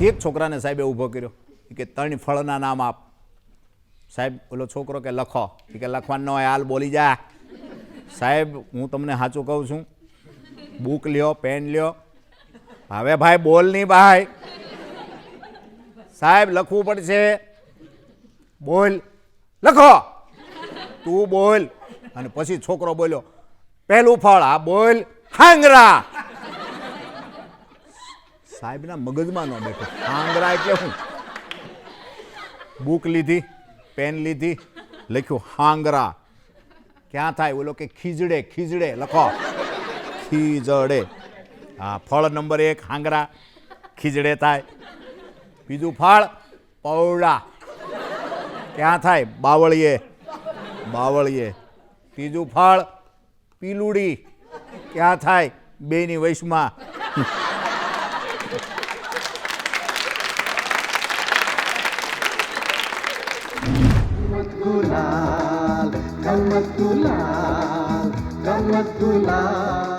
એક છોકરાને સાહેબે ઊભો કર્યો કે 3 ફળના નામ આપ. સાહેબ ઓલો છોકરો કે લખો. કે લખવાનું ન હોય, હાલ બોલી જા. સાહેબ હું તમને સાચું કહું છું, બુક લ્યો, પેન લ્યો. હવે ભાઈ બોલ નહીં ભાઈ. સાહેબ લખવું પડશે. બોલ. લખો. તું બોલ. અને પછી છોકરો બોલ્યો, પહેલું ફળ. આ બોલ. હાંગરા. સાહેબના મગજમાં ન બેઠો. હાંગરા એટલે શું? બુક લીધી, પેન લીધી, લખ્યું હાંગરા. ક્યાં થાય? ઓલો કે ખીજડે. ખીજડે લખો. ખીજડે. હા, ફળ નંબર 1 હાંગરા. ખીજડે થાય. બીજું ફળ પૌડા. ક્યાં થાય? બાવળીએ. બાવળીએ. ત્રીજું ફળ પીલુડી. ક્યાં થાય? બેની વૈશમાં. ગુલાલ, ગમત ગુલાલ, ગમત ગુલાલ.